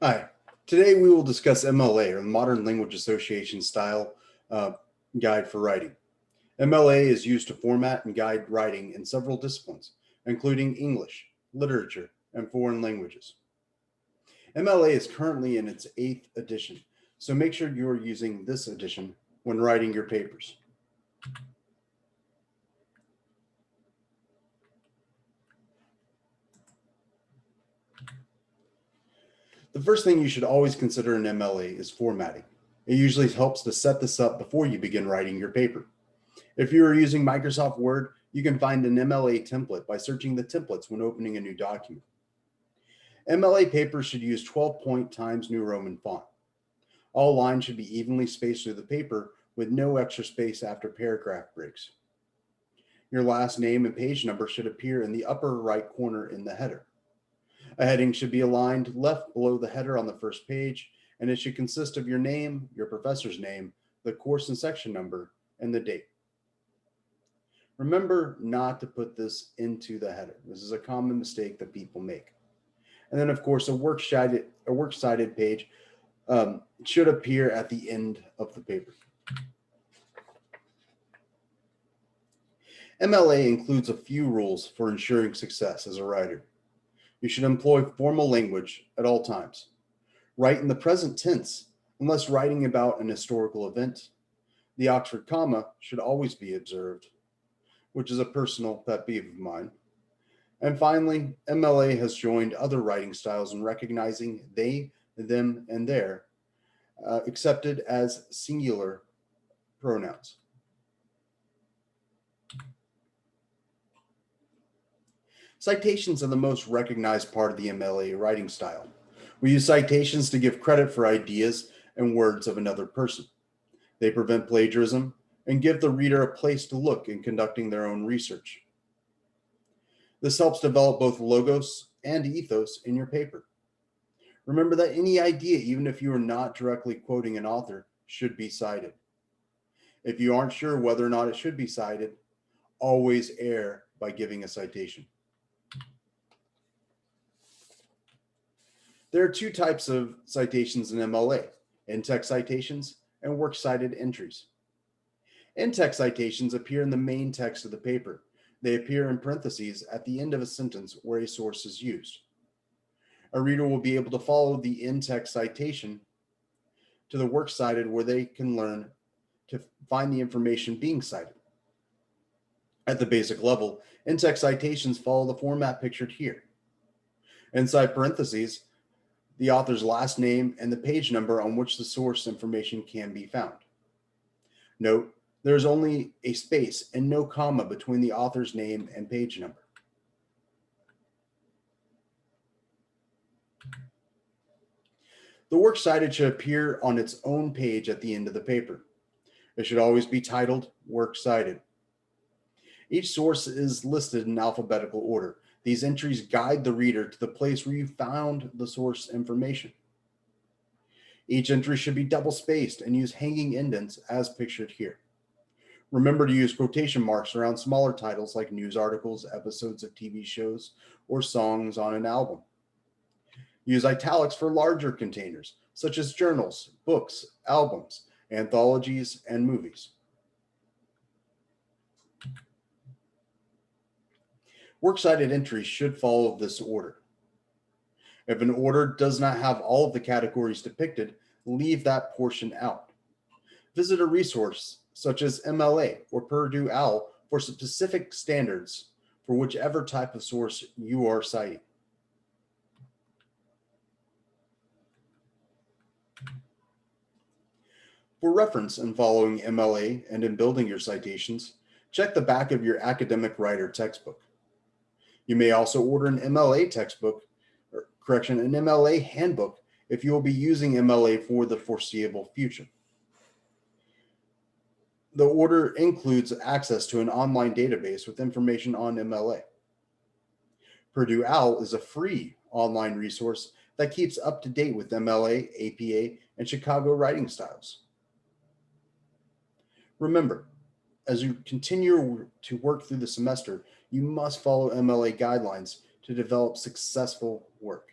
Hi, today we will discuss MLA, or the Modern Language Association Style uh, Guide for Writing. MLA is used to format and guide writing in several disciplines, including English, literature, and foreign languages. MLA is currently in its 8th edition, so make sure you are using this edition when writing your papers. The first thing you should always consider in MLA is formatting. It usually helps to set this up before you begin writing your paper. If you are using Microsoft Word, you can find an MLA template by searching the templates when opening a new document. MLA papers should use 12-point Times New Roman font. All lines should be evenly spaced through the paper with no extra space after paragraph breaks. Your last name and page number should appear in the upper right corner in the header. A heading should be aligned left below the header on the first page, and it should consist of your name, your professor's name, the course and section number, and the date. Remember not to put this into the header. This is a common mistake that people make. And then, of course, a works cited page should appear at the end of the paper. MLA includes a few rules for ensuring success as a writer. You should employ formal language at all times. Write in the present tense unless writing about an historical event. The Oxford comma should always be observed, which is a personal pet peeve of mine. And finally, MLA has joined other writing styles in recognizing they, them, and their accepted as singular pronouns. Citations are the most recognized part of the MLA writing style. We use citations to give credit for ideas and words of another person. They prevent plagiarism and give the reader a place to look in conducting their own research. This helps develop both logos and ethos in your paper. Remember that any idea, even if you are not directly quoting an author, should be cited. If you aren't sure whether or not it should be cited, always err by giving a citation. There are two types of citations in MLA: in-text citations and works cited entries. In-text citations appear in the main text of the paper. They appear in parentheses at the end of a sentence where a source is used. A reader will be able to follow the in-text citation to the works cited where they can learn to find the information being cited. At the basic level, in-text citations follow the format pictured here. Inside parentheses, the author's last name and the page number on which the source information can be found. Note, there is only a space and no comma between the author's name and page number. The works cited should appear on its own page at the end of the paper. It should always be titled Works Cited. Each source is listed in alphabetical order. These entries guide the reader to the place where you found the source information. Each entry should be double spaced and use hanging indents as pictured here. Remember to use quotation marks around smaller titles like news articles, episodes of TV shows, or songs on an album. Use italics for larger containers, such as journals, books, albums, anthologies, and movies. Works cited entries should follow this order. If an order does not have all of the categories depicted, leave that portion out. Visit a resource such as MLA or Purdue OWL for specific standards for whichever type of source you are citing. For reference in following MLA and in building your citations, check the back of your academic writer textbook. You may also order an MLA textbook, an MLA handbook if you will be using MLA for the foreseeable future. The order includes access to an online database with information on MLA. Purdue OWL is a free online resource that keeps up to date with MLA, APA, and Chicago writing styles. Remember, as you continue to work through the semester, you must follow MLA guidelines to develop successful work.